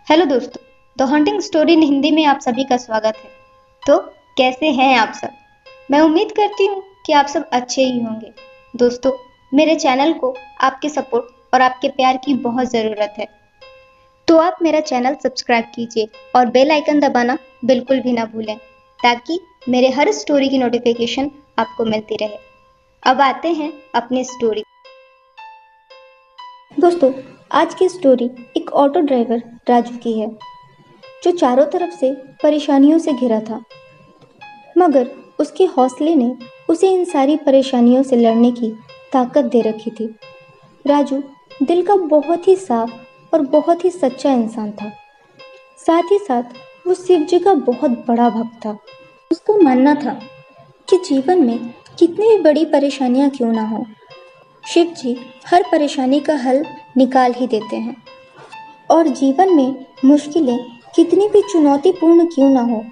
Hello दोस्तों, the hunting story in Hindi में आप सभी का स्वागत है। तो कैसे हैं आप सब? मैं उम्मीद करती हूँ कि आप सब अच्छे ही होंगे। दोस्तों, मेरे चैनल को आपके सपोर्ट और आपके प्यार की बहुत ज़रूरत है, तो आप मेरा चैनल सब्सक्राइब कीजिए और बेल आइकन दबाना बिल्कुल भी ना भूलें, ताकि मेरे हर स्टोरी की नोटिफिकेशन आपको मिलती रहे। अब आते हैं अपनी स्टोरी। दोस्तों, आज की स्टोरी एक ऑटो ड्राइवर राजू की है, जो चारों तरफ से परेशानियों से घिरा था, मगर उसके हौसले ने उसे इन सारी परेशानियों से लड़ने की ताकत दे रखी थी। राजू दिल का बहुत ही साफ और बहुत ही सच्चा इंसान था। साथ ही साथ वो शिव जी का बहुत बड़ा भक्त था। उसका मानना था कि जीवन में कितनी भी बड़ी परेशानियां क्यों ना हो, शिव जी हर परेशानी का हल निकाल ही देते हैं। और जीवन में मुश्किलें कितनी भी चुनौतीपूर्ण क्यों ना हो,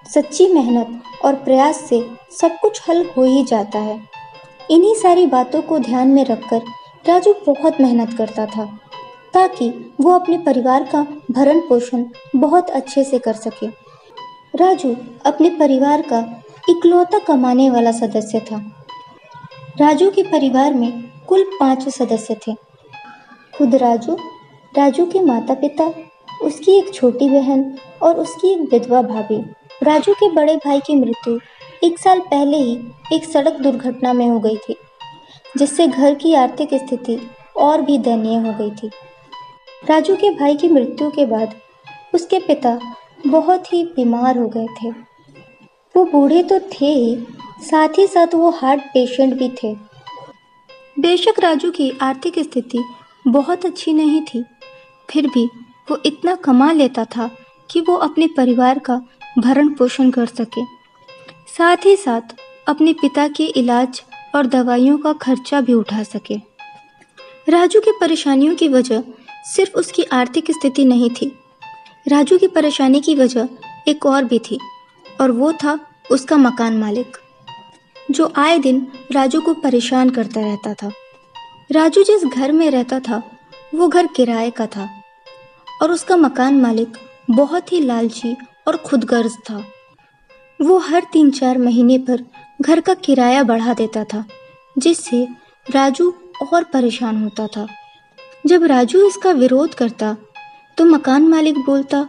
सच्ची मेहनत और प्रयास से सब कुछ हल हो ही जाता है। इन्हीं सारी बातों को ध्यान में रखकर राजू बहुत मेहनत करता था, ताकि वो अपने परिवार का भरण पोषण बहुत अच्छे से कर सके। राजू अपने परिवार का इकलौता कमाने वाला सदस्य था। राजू के परिवार में कुल 5 सदस्य थे। खुद राजू, राजू के माता पिता, उसकी एक छोटी बहन और उसकी एक विधवा भाभी। राजू के बड़े भाई की मृत्यु 1 साल पहले ही एक सड़क दुर्घटना में हो गई थी, जिससे घर की आर्थिक स्थिति और भी दयनीय हो गई थी। राजू के भाई की मृत्यु के बाद उसके पिता बहुत ही बीमार हो गए थे। वो बूढ़े तो थे ही, साथ ही साथ वो हार्ट पेशेंट भी थे। बेशक राजू की आर्थिक स्थिति बहुत अच्छी नहीं थी, फिर भी वो इतना कमा लेता था कि वो अपने परिवार का भरण पोषण कर सके, साथ ही साथ अपने पिता के इलाज और दवाइयों का खर्चा भी उठा सके। राजू की परेशानियों की वजह सिर्फ उसकी आर्थिक स्थिति नहीं थी। राजू की परेशानी की वजह एक और भी थी, और वो था उसका मकान मालिक, जो आए दिन राजू को परेशान करता रहता था। राजू जिस घर में रहता था वो घर किराए का था, और उसका मकान मालिक बहुत ही लालची और खुदगर्ज था। वो हर 3-4 महीने पर घर का किराया बढ़ा देता था, जिससे राजू और परेशान होता था। जब राजू इसका विरोध करता तो मकान मालिक बोलता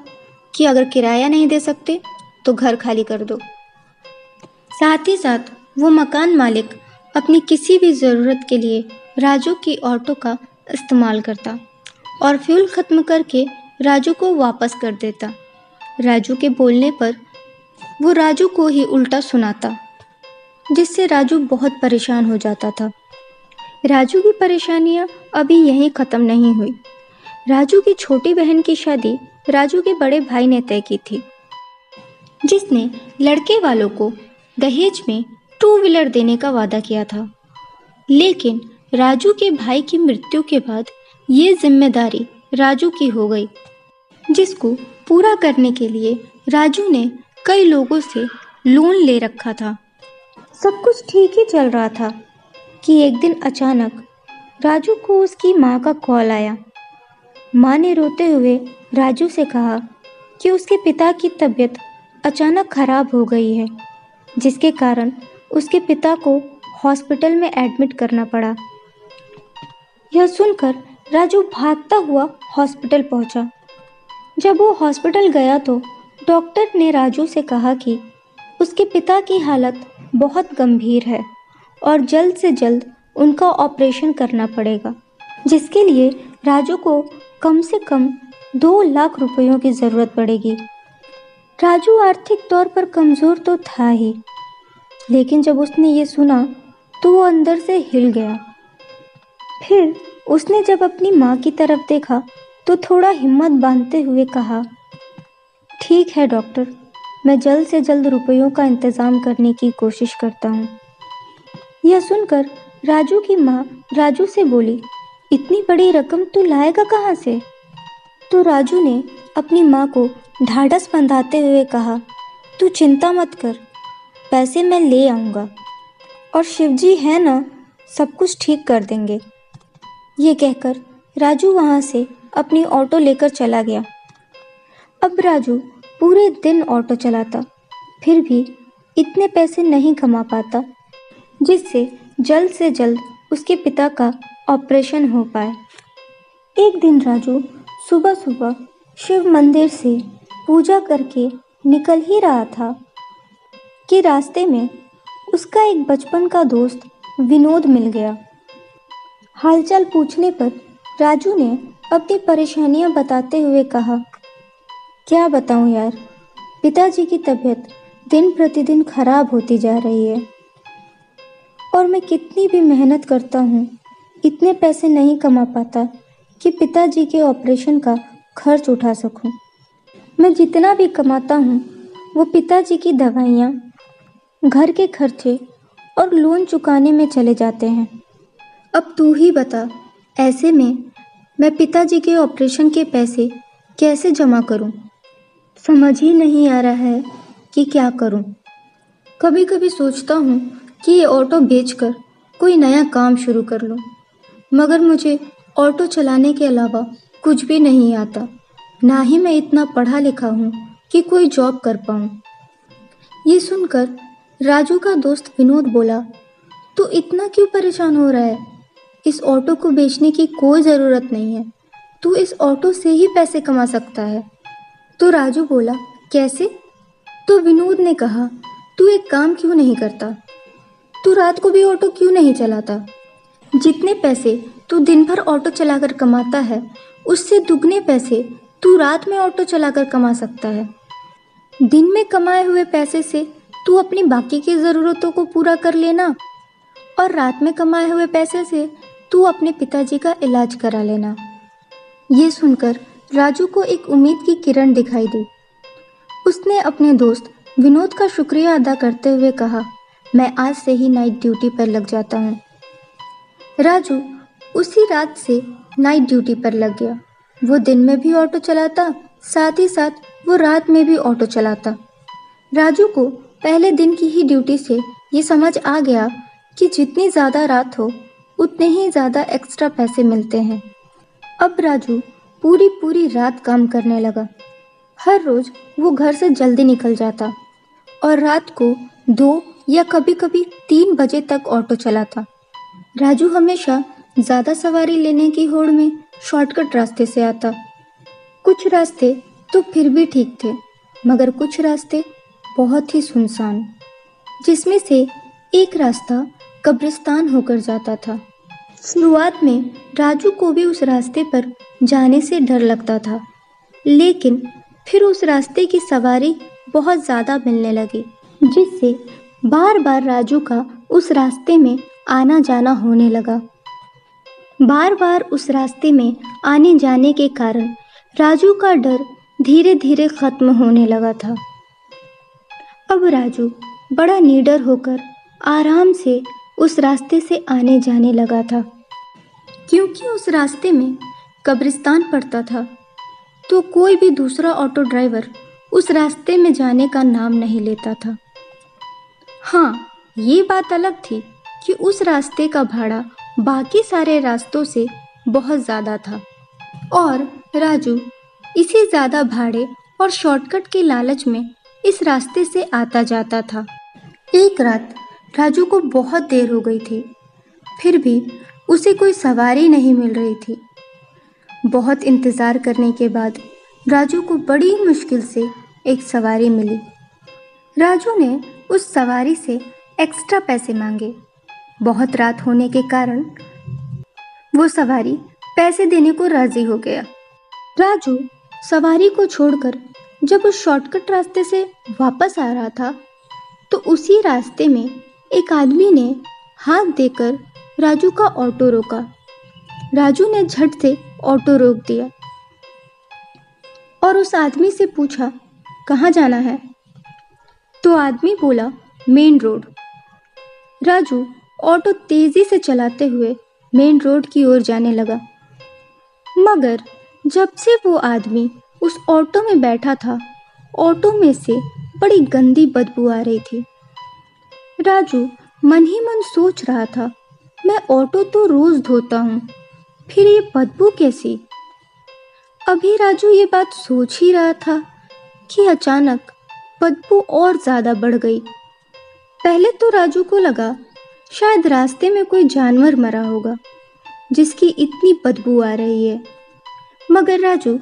कि अगर किराया नहीं दे सकते तो घर खाली कर दो। साथ ही साथ वो मकान मालिक अपनी किसी भी ज़रूरत के लिए राजू की ऑटो का इस्तेमाल करता और फ्यूल खत्म करके राजू को वापस कर देता। राजू के बोलने पर वो राजू को ही उल्टा सुनाता, जिससे राजू बहुत परेशान हो जाता था। राजू की परेशानियां अभी यहीं ख़त्म नहीं हुई। राजू की छोटी बहन की शादी राजू के बड़े भाई ने तय की थी, जिसने लड़के वालों को दहेज में 2 व्हीलर देने का वादा किया था। लेकिन राजू के भाई की मृत्यु के बाद ये जिम्मेदारी राजू की हो गई, जिसको पूरा करने के लिए राजू ने कई लोगों से लोन ले रखा था। सब कुछ ठीक ही चल रहा था कि एक दिन अचानक राजू को उसकी माँ का कॉल आया। माँ ने रोते हुए राजू से कहा कि उसके पिता की तबीयत अचानक खराब हो गई है, जिसके कारण उसके पिता को हॉस्पिटल में एडमिट करना पड़ा। यह सुनकर राजू भागता हुआ हॉस्पिटल पहुंचा। जब वो हॉस्पिटल गया तो डॉक्टर ने राजू से कहा कि उसके पिता की हालत बहुत गंभीर है और जल्द से जल्द उनका ऑपरेशन करना पड़ेगा, जिसके लिए राजू को कम से कम 2 लाख रुपयों की ज़रूरत पड़ेगी। राजू आर्थिक तौर पर कमज़ोर तो था ही, लेकिन जब उसने ये सुना तो वो अंदर से हिल गया। फिर उसने जब अपनी माँ की तरफ देखा तो थोड़ा हिम्मत बांधते हुए कहा, ठीक है डॉक्टर, मैं जल्द से जल्द रुपयों का इंतज़ाम करने की कोशिश करता हूँ। यह सुनकर राजू की माँ राजू से बोली, इतनी बड़ी रकम तू लाएगा कहाँ से? तो राजू ने अपनी माँ को ढाढ़स बंधाते हुए कहा, तू चिंता मत कर, पैसे मैं ले आऊँगा, और शिवजी है ना, सब कुछ ठीक कर देंगे। ये कहकर राजू वहाँ से अपनी ऑटो लेकर चला गया अब राजू पूरे दिन ऑटो चलाता, फिर भी इतने पैसे नहीं कमा पाता जिससे जल्द से जल्द उसके पिता का ऑपरेशन हो पाए। एक दिन राजू सुबह सुबह शिव मंदिर से पूजा करके निकल ही रहा था कि रास्ते में उसका एक बचपन का दोस्त विनोद मिल गया। हालचाल पूछने पर राजू ने अपनी परेशानियां बताते हुए कहा, क्या बताऊं यार, पिताजी की तबीयत दिन प्रतिदिन खराब होती जा रही है और मैं कितनी भी मेहनत करता हूँ इतने पैसे नहीं कमा पाता कि पिताजी के ऑपरेशन का खर्च उठा सकूं। मैं जितना भी कमाता हूँ वो पिताजी की दवाइयाँ, घर के खर्चे और लोन चुकाने में चले जाते हैं। अब तू ही बता, ऐसे में मैं पिताजी के ऑपरेशन के पैसे कैसे जमा करूं? समझ ही नहीं आ रहा है कि क्या करूं। कभी कभी सोचता हूं कि ये ऑटो बेचकर कोई नया काम शुरू कर लूं, मगर मुझे ऑटो चलाने के अलावा कुछ भी नहीं आता। ना ही मैं इतना पढ़ा लिखा हूं कि कोई जॉब कर पाऊं। ये सुनकर राजू का दोस्त विनोद बोला, तू इतना क्यों परेशान हो रहा है? इस ऑटो को बेचने की कोई ज़रूरत नहीं है, तू इस ऑटो से ही पैसे कमा सकता है। तो राजू बोला, कैसे? तो विनोद ने कहा, तू एक काम क्यों नहीं करता? तू रात को भी ऑटो क्यों नहीं चलाता? जितने पैसे तू दिन भर ऑटो चलाकर कमाता है, उससे दुगने पैसे तू रात में ऑटो चलाकर कमा सकता है। दिन में कमाए हुए पैसे से तू अपनी बाकी की ज़रूरतों को पूरा कर लेना और रात में कमाए हुए पैसे से तू अपने पिताजी का इलाज करा लेना। ये सुनकर राजू को एक उम्मीद की किरण दिखाई दी। उसने अपने दोस्त विनोद का शुक्रिया अदा करते हुए कहा, मैं आज से ही नाइट ड्यूटी पर लग जाता हूँ। राजू उसी रात से नाइट ड्यूटी पर लग गया। वो दिन में भी ऑटो चलाता, साथ ही साथ वो रात में भी ऑटो चलाता। राजू को पहले दिन की ही ड्यूटी से ये समझ आ गया कि जितनी ज़्यादा रात हो उतने ही ज़्यादा एक्स्ट्रा पैसे मिलते हैं। अब राजू पूरी पूरी रात काम करने लगा। हर रोज़ वो घर से जल्दी निकल जाता और रात को 2 या कभी कभी 3 बजे तक ऑटो चलाता। राजू हमेशा ज़्यादा सवारी लेने की होड़ में शॉर्टकट रास्ते से आता। कुछ रास्ते तो फिर भी ठीक थे, मगर कुछ रास्ते बहुत ही सुनसान, जिसमें से एक रास्ता कब्रिस्तान होकर जाता था। शुरुआत में राजू को भी उस रास्ते पर जाने से डर लगता था, लेकिन फिर उस रास्ते की सवारी बहुत ज़्यादा मिलने लगी, जिससे बार बार राजू का उस रास्ते में आना जाना होने लगा। बार बार उस रास्ते में आने जाने के कारण राजू का डर धीरे धीरे खत्म होने लगा था। अब राजू बड़ा निडर होकर आराम से उस रास्ते से आने जाने लगा था। क्योंकि उस रास्ते में कब्रिस्तान पड़ता था, तो कोई भी दूसरा ऑटो ड्राइवर उस रास्ते में जाने का नाम नहीं लेता था। हाँ, ये बात अलग थी कि उस रास्ते का भाड़ा बाकी सारे रास्तों से बहुत ज़्यादा था और राजू इसी ज़्यादा भाड़े और शॉर्टकट के लालच में इस रास्ते से आता जाता था। एक रात राजू को बहुत देर हो गई थी, फिर भी उसे कोई सवारी नहीं मिल रही थी। बहुत इंतज़ार करने के बाद राजू को बड़ी मुश्किल से एक सवारी मिली। राजू ने उस सवारी से एक्स्ट्रा पैसे मांगे। बहुत रात होने के कारण वो सवारी पैसे देने को राजी हो गया। राजू सवारी को छोड़कर जब उस शॉर्टकट रास्ते से वापस आ रहा था, तो उसी रास्ते में एक आदमी ने हाथ देकर राजू का ऑटो रोका। राजू ने झट से ऑटो रोक दिया और उस आदमी से पूछा, कहाँ जाना है? तो आदमी बोला, मेन रोड। राजू ऑटो तेजी से चलाते हुए मेन रोड की ओर जाने लगा, मगर जब से वो आदमी उस ऑटो में बैठा था, ऑटो में से बड़ी गंदी बदबू आ रही थी। राजू मन ही मन सोच रहा था, मैं ऑटो तो रोज धोता हूँ, फिर ये बदबू कैसी? अभी राजू ये बात सोच ही रहा था कि अचानक बदबू और ज़्यादा बढ़ गई। पहले तो राजू को लगा शायद रास्ते में कोई जानवर मरा होगा जिसकी इतनी बदबू आ रही है। मगर राजू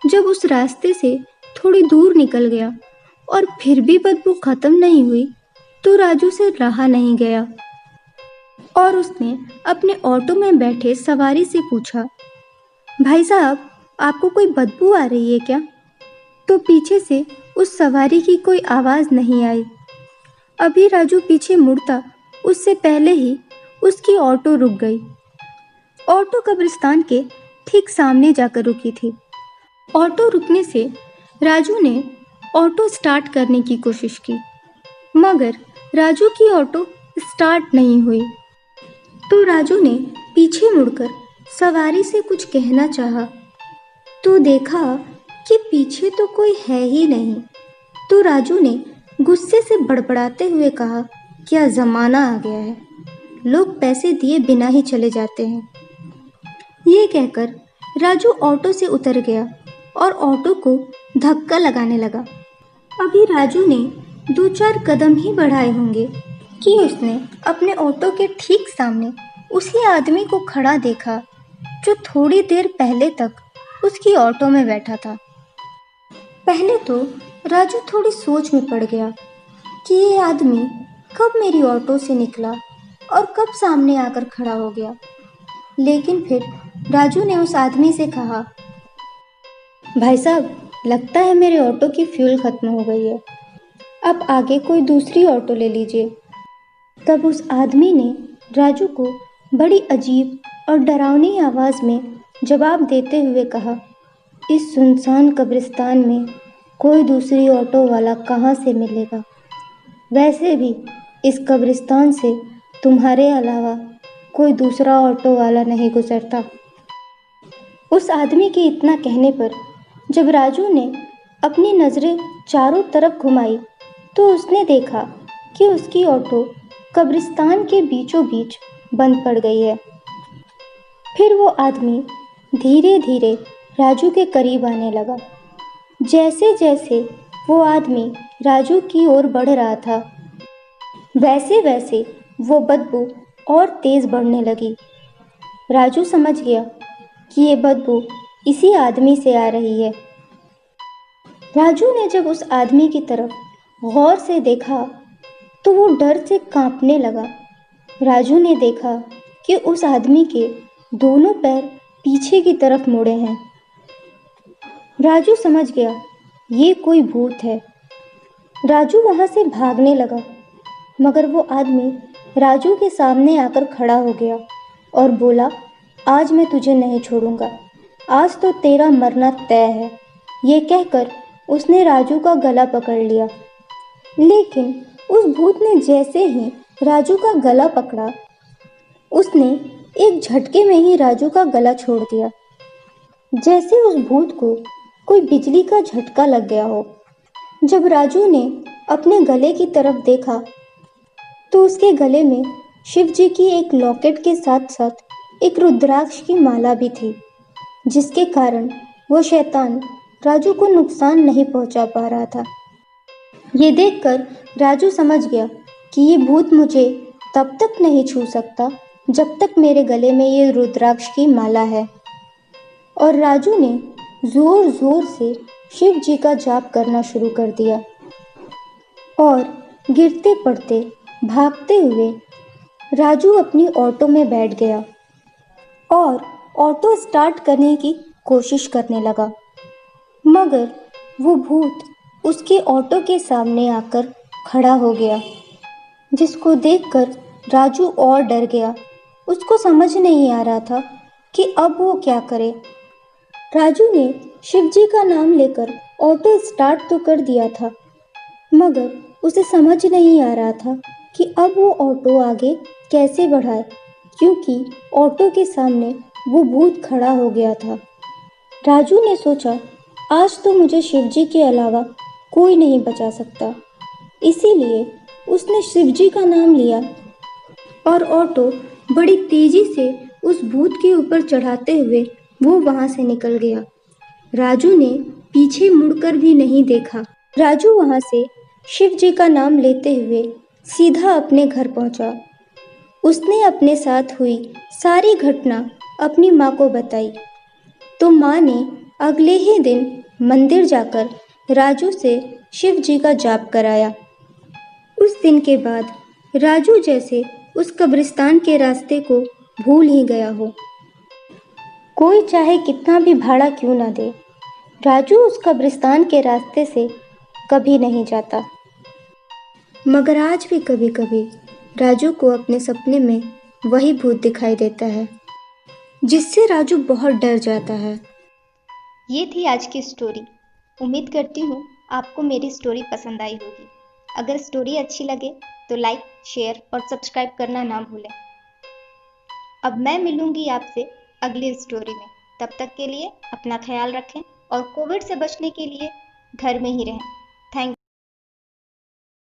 जब उस रास्ते से थोड़ी दूर निकल गया और फिर भी बदबू खत्म नहीं हुई, तो राजू से रहा नहीं गया और उसने अपने ऑटो में बैठे सवारी से पूछा, भाई साहब, आपको कोई बदबू आ रही है क्या? तो पीछे से उस सवारी की कोई आवाज़ नहीं आई। अभी राजू पीछे मुड़ता उससे पहले ही उसकी ऑटो रुक गई। ऑटो कब्रिस्तान के ठीक सामने जाकर रुकी थी। ऑटो रुकने से राजू ने ऑटो स्टार्ट करने की कोशिश की, मगर राजू की ऑटो स्टार्ट नहीं हुई। तो राजू ने पीछे मुड़कर सवारी से कुछ कहना चाहा, तो देखा कि पीछे तो कोई है ही नहीं। तो राजू ने गुस्से से बड़बड़ाते हुए कहा, क्या ज़माना आ गया है, लोग पैसे दिए बिना ही चले जाते हैं। ये कहकर राजू ऑटो से उतर गया और ऑटो को धक्का लगाने लगा। अभी राजू ने 2-4 कदम ही बढ़ाए होंगे कि उसने अपने ऑटो के ठीक सामने उसी आदमी को खड़ा देखा जो थोड़ी देर पहले तक उसकी ऑटो में बैठा था। पहले तो राजू थोड़ी सोच में पड़ गया कि ये आदमी कब मेरी ऑटो से निकला और कब सामने आकर खड़ा हो गया। लेकिन फिर राजू ने उस आदमी से कहा, भाई साहब, लगता है मेरे ऑटो की फ्यूल खत्म हो गई है, आप आगे कोई दूसरी ऑटो ले लीजिए। तब उस आदमी ने राजू को बड़ी अजीब और डरावनी आवाज़ में जवाब देते हुए कहा, इस सुनसान कब्रिस्तान में कोई दूसरी ऑटो वाला कहाँ से मिलेगा? वैसे भी इस कब्रिस्तान से तुम्हारे अलावा कोई दूसरा ऑटो वाला नहीं गुजरता। उस आदमी के इतना कहने पर जब राजू ने अपनी नज़रें चारों तरफ घुमाई, तो उसने देखा कि उसकी ऑटो कब्रिस्तान के बीचों बीच बंद पड़ गई है। फिर वो आदमी धीरे धीरे राजू के करीब आने लगा। जैसे जैसे वो आदमी राजू की ओर बढ़ रहा था, वैसे वैसे वो बदबू और तेज़ बढ़ने लगी। राजू समझ गया कि ये बदबू इसी आदमी से आ रही है। राजू ने जब उस आदमी की तरफ गौर से देखा तो वो डर से कांपने लगा। राजू ने देखा कि उस आदमी के दोनों पैर पीछे की तरफ मुड़े हैं। राजू समझ गया ये कोई भूत है। राजू वहाँ से भागने लगा, मगर वो आदमी राजू के सामने आकर खड़ा हो गया और बोला, आज मैं तुझे नहीं छोड़ूंगा, आज तो तेरा मरना तय है। ये कहकर उसने राजू का गला पकड़ लिया। लेकिन उस भूत ने जैसे ही राजू का गला पकड़ा, उसने एक झटके में ही राजू का गला छोड़ दिया, जैसे उस भूत को कोई बिजली का झटका लग गया हो। जब राजू ने अपने गले की तरफ देखा तो उसके गले में शिव जी की एक लॉकेट के साथ साथ एक रुद्राक्ष की माला भी थी, जिसके कारण वो शैतान राजू को नुकसान नहीं पहुंचा पा रहा था। ये देखकर राजू समझ गया कि ये भूत मुझे तब तक नहीं छू सकता जब तक मेरे गले में ये रुद्राक्ष की माला है। और राजू ने ज़ोर ज़ोर से शिव जी का जाप करना शुरू कर दिया और गिरते पड़ते भागते हुए राजू अपनी ऑटो में बैठ गया और ऑटो स्टार्ट करने की कोशिश करने लगा। मगर वो भूत उसके ऑटो के सामने आकर खड़ा हो गया, जिसको देखकर राजू और डर गया। उसको समझ नहीं आ रहा था कि अब वो क्या करे। राजू ने शिव जी का नाम लेकर ऑटो स्टार्ट तो कर दिया था, मगर उसे समझ नहीं आ रहा था कि अब वो ऑटो आगे कैसे बढ़ाए, क्योंकि ऑटो के सामने वो भूत खड़ा हो गया था। राजू ने सोचा, आज तो मुझे शिव जी के अलावा कोई नहीं बचा सकता। इसीलिए उसने शिव जी का नाम लिया और ऑटो बड़ी तेजी से उस भूत के ऊपर चढ़ाते हुए वो वहाँ से निकल गया। राजू ने पीछे मुड़कर भी नहीं देखा। राजू वहां से शिव जी का नाम लेते हुए सीधा अपने घर पहुंचा। उसने अपने साथ हुई सारी घटना अपनी माँ को बताई, तो माँ ने अगले ही दिन मंदिर जाकर राजू से शिव जी का जाप कराया। उस दिन के बाद राजू जैसे उस कब्रिस्तान के रास्ते को भूल ही गया हो। कोई चाहे कितना भी भाड़ा क्यों ना दे, राजू उस कब्रिस्तान के रास्ते से कभी नहीं जाता। मगर आज भी कभी कभी राजू को अपने सपने में वही भूत दिखाई देता है, जिससे राजू बहुत डर जाता है। ये थी आज की स्टोरी। उम्मीद करती हूँ आपको मेरी स्टोरी पसंद आई होगी। अगर स्टोरी अच्छी लगे तो लाइक, शेयर और सब्सक्राइब करना ना भूलें। अब मैं मिलूंगी आपसे अगली स्टोरी में। तब तक के लिए अपना ख्याल रखें और कोविड से बचने के लिए घर में ही रहें।